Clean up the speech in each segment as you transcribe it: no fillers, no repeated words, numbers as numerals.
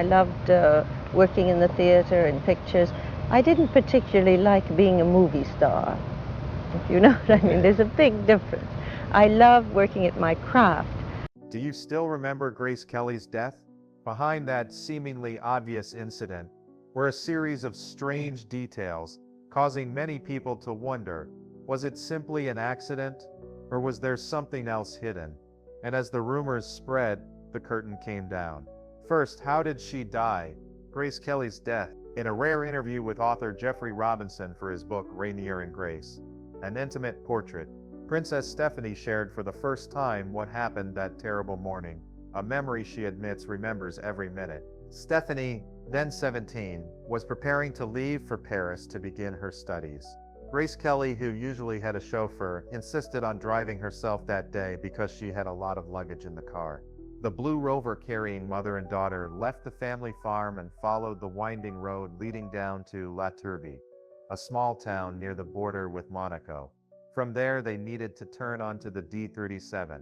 I loved working in the theater and pictures. I didn't particularly like being a movie star, if you know what I mean. There's a big difference. I love working at my craft. Do you still remember Grace Kelly's death? Behind that seemingly obvious incident were a series of strange details, causing many people to wonder, was it simply an accident, or was there something else hidden? And as the rumors spread, the curtain came down. First, how did she die? Grace Kelly's death. In a rare interview with author Jeffrey Robinson for his book Rainier and Grace, an intimate portrait, Princess Stephanie shared for the first time what happened that terrible morning, a memory she admits remembers every minute. Stephanie, then 17, was preparing to leave for Paris to begin her studies. Grace Kelly, who usually had a chauffeur, insisted on driving herself that day because she had a lot of luggage in the car. The blue Rover carrying mother and daughter left the family farm and followed the winding road leading down to La Turbie, a small town near the border with Monaco. From there, they needed to turn onto the D37,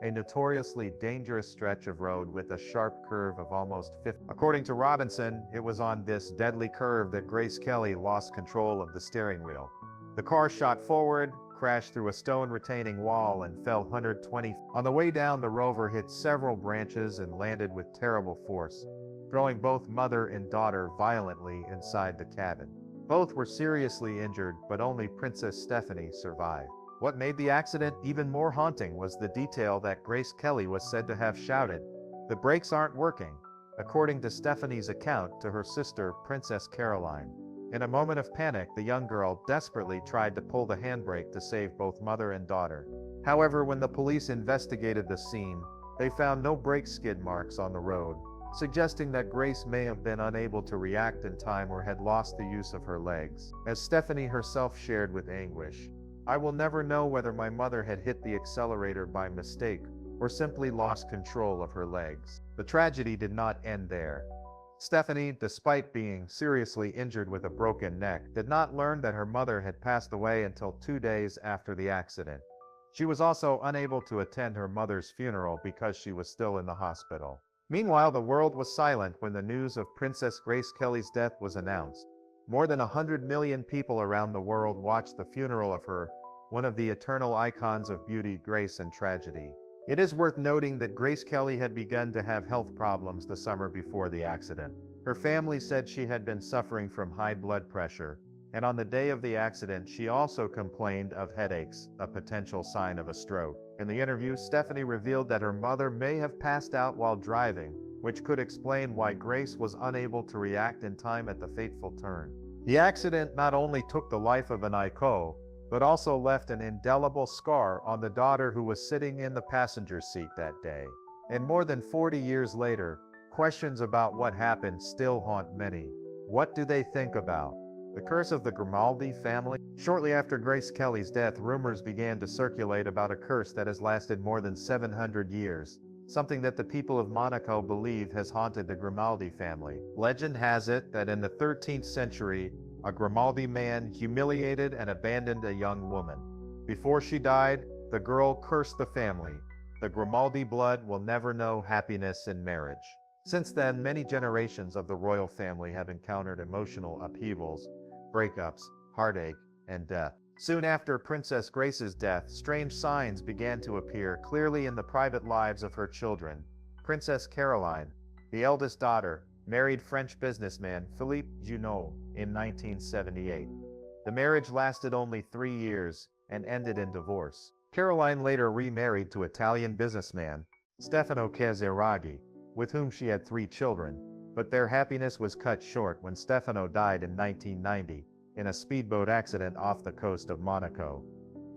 a notoriously dangerous stretch of road with a sharp curve of almost 50. According to Robinson, it was on this deadly curve that Grace Kelly lost control of the steering wheel. The car shot forward, crashed through a stone retaining wall, and fell 120. On the way down, the Rover hit several branches and landed with terrible force, throwing both mother and daughter violently inside the cabin. Both were seriously injured, but only Princess Stephanie survived. What made the accident even more haunting was the detail that Grace Kelly was said to have shouted, "The brakes aren't working," according to Stephanie's account to her sister, Princess Caroline. In a moment of panic, the young girl desperately tried to pull the handbrake to save both mother and daughter. However, when the police investigated the scene, they found no brake skid marks on the road, suggesting that Grace may have been unable to react in time or had lost the use of her legs. As Stephanie herself shared with anguish, "I will never know whether my mother had hit the accelerator by mistake or simply lost control of her legs." The tragedy did not end there. Stephanie, despite being seriously injured with a broken neck, did not learn that her mother had passed away until 2 days after the accident. She was also unable to attend her mother's funeral because she was still in the hospital. Meanwhile, the world was silent when the news of Princess Grace Kelly's death was announced. More than 100 million people around the world watched the funeral of her, one of the eternal icons of beauty, grace, and tragedy. It is worth noting that Grace Kelly had begun to have health problems the summer before the accident. Her family said she had been suffering from high blood pressure, and on the day of the accident she also complained of headaches, a potential sign of a stroke. In the interview, Stephanie revealed that her mother may have passed out while driving, which could explain why Grace was unable to react in time at the fateful turn. The accident not only took the life of an icon, but also left an indelible scar on the daughter who was sitting in the passenger seat that day. And more than 40 years later, questions about what happened still haunt many. What do they think about the curse of the Grimaldi family? Shortly after Grace Kelly's death, rumors began to circulate about a curse that has lasted more than 700 years, something that the people of Monaco believe has haunted the Grimaldi family. Legend has it that in the 13th century, a Grimaldi man humiliated and abandoned a young woman. Before she died, the girl cursed the family. The Grimaldi blood will never know happiness in marriage. Since then, many generations of the royal family have encountered emotional upheavals, breakups, heartache, and death. Soon after Princess Grace's death, strange signs began to appear clearly in the private lives of her children. Princess Caroline, the eldest daughter, married French businessman Philippe Junot in 1978. The marriage lasted only 3 years and ended in divorce. Caroline later remarried to Italian businessman Stefano Casiraghi, with whom she had 3 children, but their happiness was cut short when Stefano died in 1990 in a speedboat accident off the coast of Monaco.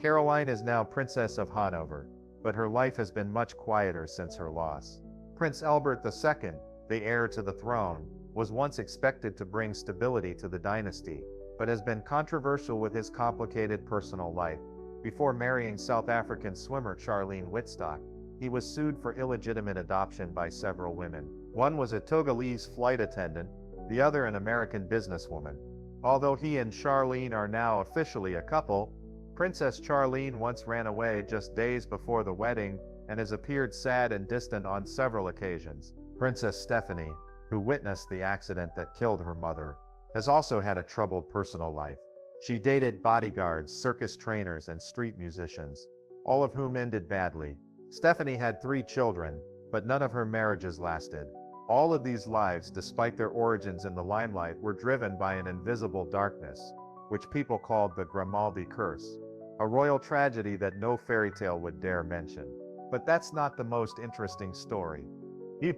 Caroline is now Princess of Hanover, but her life has been much quieter since her loss. Prince Albert II, the heir to the throne, was once expected to bring stability to the dynasty, but has been controversial with his complicated personal life. Before marrying South African swimmer Charlene Whitstock, he was sued for illegitimate adoption by several women. One was a Togolese flight attendant, the other an American businesswoman. Although he and Charlene are now officially a couple, Princess Charlene once ran away just days before the wedding and has appeared sad and distant on several occasions. Princess Stephanie, who witnessed the accident that killed her mother, has also had a troubled personal life. She dated bodyguards, circus trainers, and street musicians, all of whom ended badly. Stephanie had 3 children, but none of her marriages lasted. All of these lives, despite their origins in the limelight, were driven by an invisible darkness, which people called the Grimaldi curse, a royal tragedy that no fairy tale would dare mention. But that's not the most interesting story.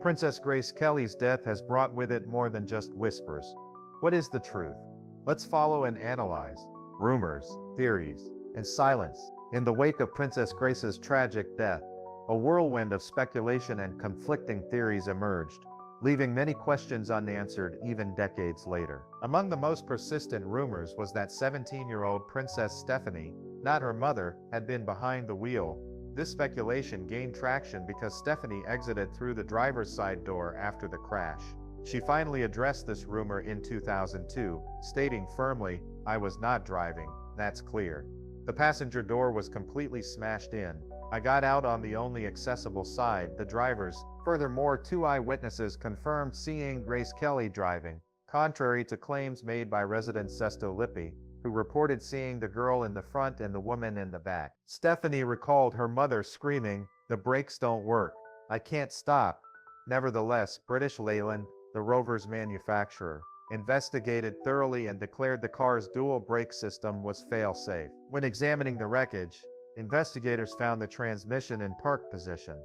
Princess Grace Kelly's death has brought with it more than just whispers. What is the truth? Let's follow and analyze rumors, theories, and silence. In the wake of Princess Grace's tragic death, a whirlwind of speculation and conflicting theories emerged, leaving many questions unanswered even decades later. Among the most persistent rumors was that 17-year-old Princess Stephanie, not her mother, had been behind the wheel. This speculation gained traction because Stephanie exited through the driver's side door after the crash. She finally addressed this rumor in 2002, stating firmly, "I was not driving, that's clear. The passenger door was completely smashed in. I got out on the only accessible side, the driver's." Furthermore, 2 eyewitnesses confirmed seeing Grace Kelly driving, contrary to claims made by resident Sesto Lippi, who reported seeing the girl in the front and the woman in the back. Stephanie recalled her mother screaming, "The brakes don't work. I can't stop." Nevertheless, British Leyland, the rover's manufacturer, investigated thoroughly and declared the car's dual brake system was fail-safe. When examining the wreckage, investigators found the transmission in park position,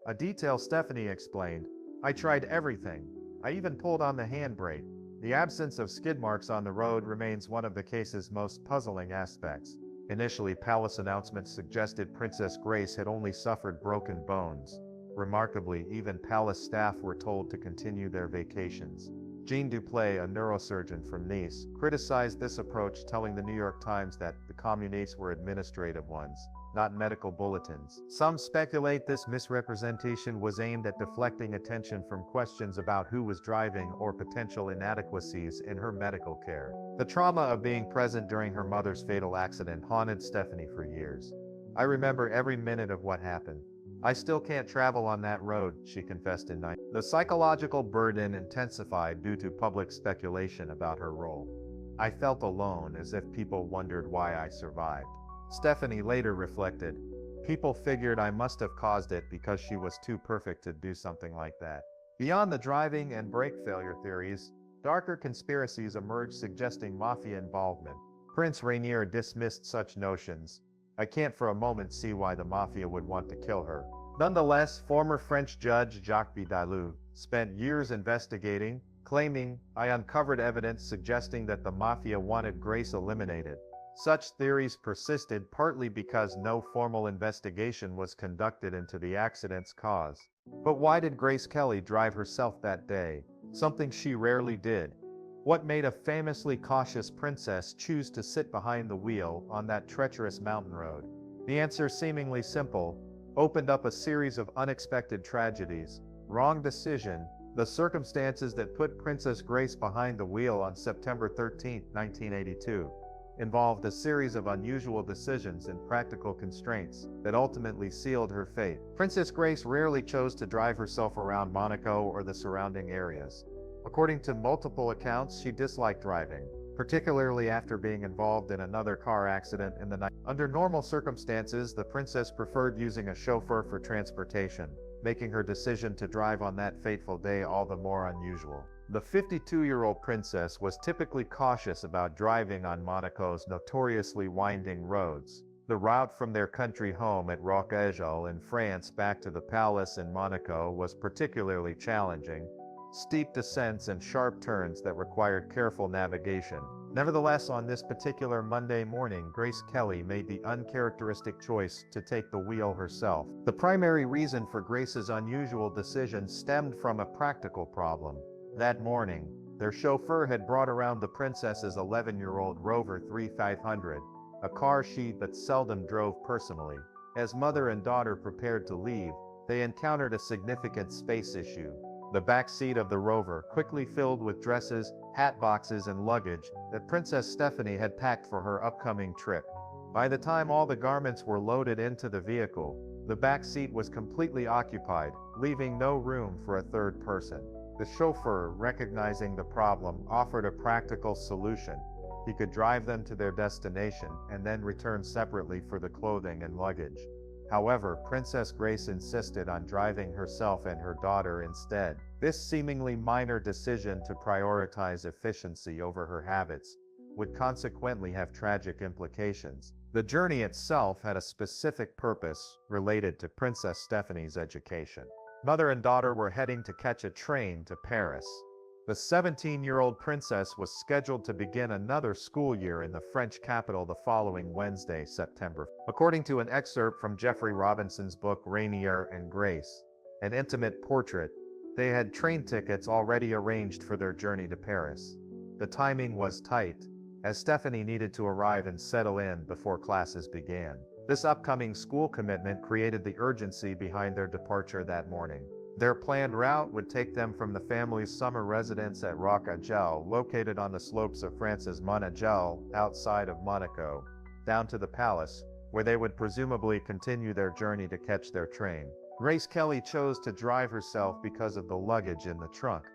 a detail Stephanie explained. "I tried everything. I even pulled on the handbrake." The absence of skid marks on the road remains one of the case's most puzzling aspects. Initially, palace announcements suggested Princess Grace had only suffered broken bones. Remarkably, even palace staff were told to continue their vacations. Jean Duplay, a neurosurgeon from Nice, criticized this approach, telling the New York Times that the communiques were administrative ones, not medical bulletins. Some speculate this misrepresentation was aimed at deflecting attention from questions about who was driving or potential inadequacies in her medical care. The trauma of being present during her mother's fatal accident haunted Stephanie for years. "I remember every minute of what happened. I still can't travel on that road," she confessed in 19. The psychological burden intensified due to public speculation about her role. "I felt alone, as if people wondered why I survived." Stephanie later reflected, "People figured I must have caused it because she was too perfect to do something like that." Beyond the driving and brake failure theories, darker conspiracies emerged suggesting mafia involvement. Prince Rainier dismissed such notions. "I can't for a moment see why the mafia would want to kill her." Nonetheless, former French judge Jacques Bidalou spent years investigating, claiming, "I uncovered evidence suggesting that the mafia wanted Grace eliminated." Such theories persisted partly because no formal investigation was conducted into the accident's cause. But why did Grace Kelly drive herself that day, something she rarely did? What made a famously cautious princess choose to sit behind the wheel on that treacherous mountain road? The answer, seemingly simple, opened up a series of unexpected tragedies. Wrong decision. The circumstances that put Princess Grace behind the wheel on September 13, 1982, involved a series of unusual decisions and practical constraints that ultimately sealed her fate. Princess Grace rarely chose to drive herself around Monaco or the surrounding areas. According to multiple accounts, she disliked driving, particularly after being involved in another car accident in the night. Under normal circumstances, the princess preferred using a chauffeur for transportation, making her decision to drive on that fateful day all the more unusual. The 52-year-old princess was typically cautious about driving on Monaco's notoriously winding roads. The route from their country home at Roquejaul in France back to the palace in Monaco was particularly challenging. Steep descents and sharp turns that required careful navigation. Nevertheless, on this particular Monday morning, Grace Kelly made the uncharacteristic choice to take the wheel herself. The primary reason for Grace's unusual decision stemmed from a practical problem. That morning, their chauffeur had brought around the princess's 11-year-old Rover 3500, a car she but seldom drove personally. As mother and daughter prepared to leave, they encountered a significant space issue. The back seat of the Rover quickly filled with dresses, hat boxes, and luggage that Princess Stephanie had packed for her upcoming trip. By the time all the garments were loaded into the vehicle, the back seat was completely occupied, leaving no room for a third person. The chauffeur, recognizing the problem, offered a practical solution. He could drive them to their destination and then return separately for the clothing and luggage. However, Princess Grace insisted on driving herself and her daughter instead. This seemingly minor decision to prioritize efficiency over her habits would consequently have tragic implications. The journey itself had a specific purpose related to Princess Stephanie's education. Mother and daughter were heading to catch a train to Paris. The 17-year-old princess was scheduled to begin another school year in the French capital the following Wednesday, September. According to an excerpt from Jeffrey Robinson's book Rainier and Grace, an intimate portrait, they had train tickets already arranged for their journey to Paris. The timing was tight, as Stephanie needed to arrive and settle in before classes began. This upcoming school commitment created the urgency behind their departure that morning. Their planned route would take them from the family's summer residence at Roc-à-Gel, located on the slopes of France's Mont-à-Gel, outside of Monaco, down to the palace, where they would presumably continue their journey to catch their train. Grace Kelly chose to drive herself because of the luggage in the trunk,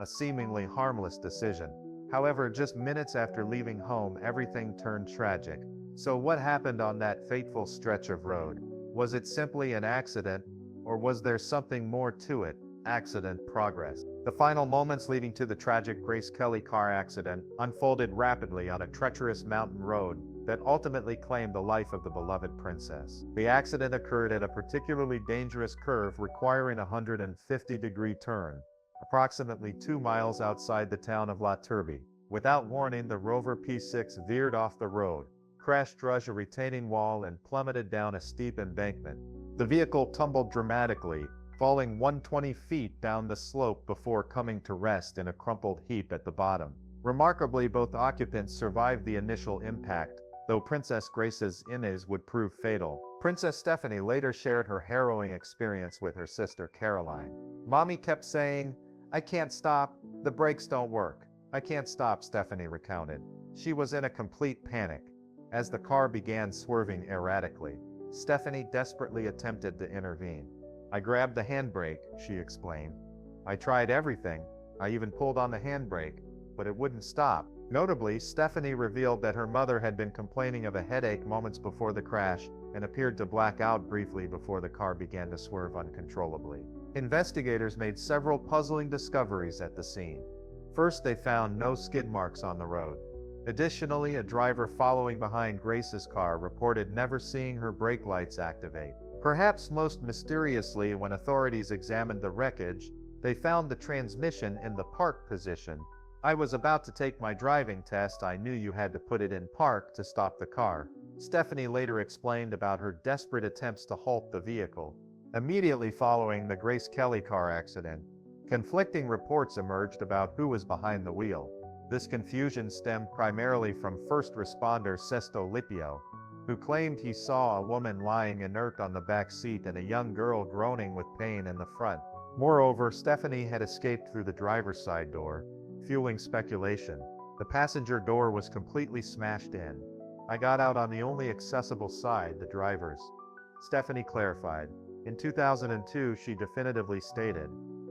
a seemingly harmless decision. However, just minutes after leaving home, everything turned tragic. So what happened on that fateful stretch of road? Was it simply an accident, or was there something more to it? Accident progress. The final moments leading to the tragic Grace Kelly car accident unfolded rapidly on a treacherous mountain road that ultimately claimed the life of the beloved princess. The accident occurred at a particularly dangerous curve requiring a 150-degree turn, approximately 2 miles outside the town of La Turbie. Without warning, the Rover P6 veered off the road, crashed through a retaining wall, and plummeted down a steep embankment. The vehicle tumbled dramatically, falling 120 feet down the slope before coming to rest in a crumpled heap at the bottom. Remarkably, both occupants survived the initial impact, though Princess Grace's injuries would prove fatal. Princess Stephanie later shared her harrowing experience with her sister Caroline. "Mommy kept saying, 'I can't stop, the brakes don't work. I can't stop,'" Stephanie recounted. She was in a complete panic. As the car began swerving erratically, Stephanie desperately attempted to intervene. "I grabbed the handbrake," she explained. "I tried everything. I even pulled on the handbrake, but it wouldn't stop." Notably, Stephanie revealed that her mother had been complaining of a headache moments before the crash and appeared to black out briefly before the car began to swerve uncontrollably. Investigators made several puzzling discoveries at the scene. First, they found no skid marks on the road. Additionally, a driver following behind Grace's car reported never seeing her brake lights activate. Perhaps most mysteriously, when authorities examined the wreckage, they found the transmission in the park position. "I was about to take my driving test. I knew you had to put it in park to stop the car," Stephanie later explained about her desperate attempts to halt the vehicle. Immediately following the Grace Kelly car accident, conflicting reports emerged about who was behind the wheel. This confusion stemmed primarily from first responder Sesto Lipio, who claimed he saw a woman lying inert on the back seat and a young girl groaning with pain in the front. Moreover, Stephanie had escaped through the driver's side door, fueling speculation. The passenger door was completely smashed in. "I got out on the only accessible side, the driver's," Stephanie clarified. In 2002, she definitively stated,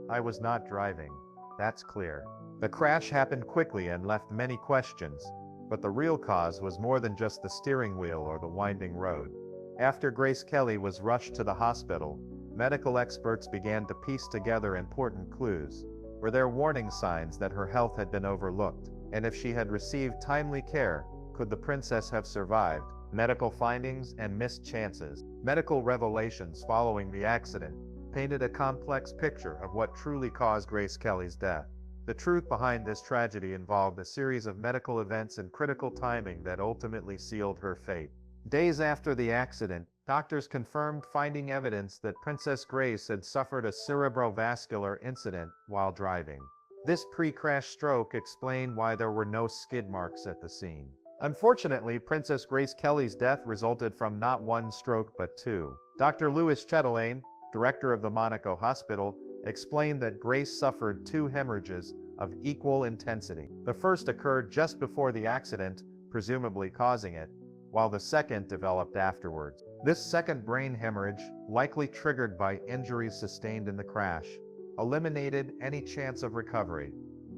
"I was not driving. That's clear." The crash happened quickly and left many questions, but the real cause was more than just the steering wheel or the winding road. After Grace Kelly was rushed to the hospital, medical experts began to piece together important clues. Were there warning signs that her health had been overlooked? And if she had received timely care, could the princess have survived? Medical findings and missed chances. Medical revelations following the accident painted a complex picture of what truly caused Grace Kelly's death. The truth behind this tragedy involved a series of medical events and critical timing that ultimately sealed her fate. Days after the accident, doctors confirmed finding evidence that Princess Grace had suffered a cerebrovascular incident while driving. This pre-crash stroke explained why there were no skid marks at the scene. Unfortunately, Princess Grace Kelly's death resulted from not one stroke but two. Dr. Louis Chatelain, director of the Monaco Hospital, explained that Grace suffered two hemorrhages of equal intensity. The first occurred just before the accident, presumably causing it, while the second developed afterwards. This second brain hemorrhage, likely triggered by injuries sustained in the crash, eliminated any chance of recovery.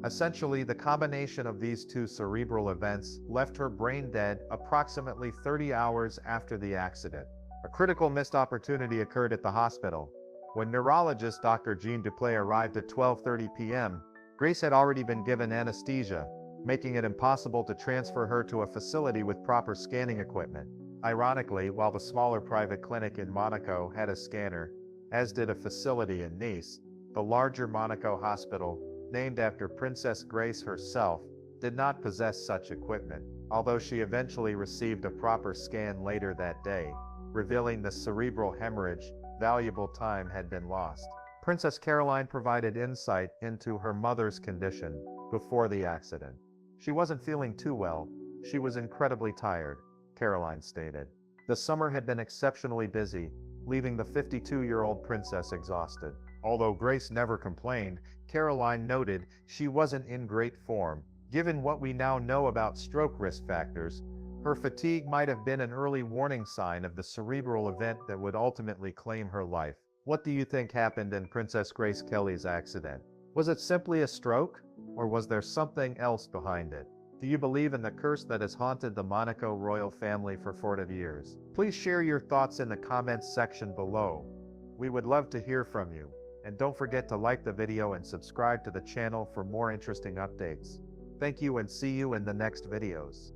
Essentially, the combination of these two cerebral events left her brain dead approximately 30 hours after the accident. A critical missed opportunity occurred at the hospital. When neurologist Dr. Jean Duplay arrived at 12:30 p.m., Grace had already been given anesthesia, making it impossible to transfer her to a facility with proper scanning equipment. Ironically, while the smaller private clinic in Monaco had a scanner, as did a facility in Nice, the larger Monaco hospital, named after Princess Grace herself, did not possess such equipment, although she eventually received a proper scan later that day, revealing the cerebral hemorrhage. Valuable time had been lost. Princess Caroline provided insight into her mother's condition before the accident. She wasn't feeling too well. She was incredibly tired, Caroline stated. The summer had been exceptionally busy, leaving the 52-year-old princess exhausted. Although Grace never complained, Caroline noted she wasn't in great form. Given what we now know about stroke risk factors, her fatigue might have been an early warning sign of the cerebral event that would ultimately claim her life. What do you think happened in Princess Grace Kelly's accident? Was it simply a stroke, or was there something else behind it? Do you believe in the curse that has haunted the Monaco royal family for 40 years? Please share your thoughts in the comments section below. We would love to hear from you. And don't forget to like the video and subscribe to the channel for more interesting updates. Thank you and see you in the next videos.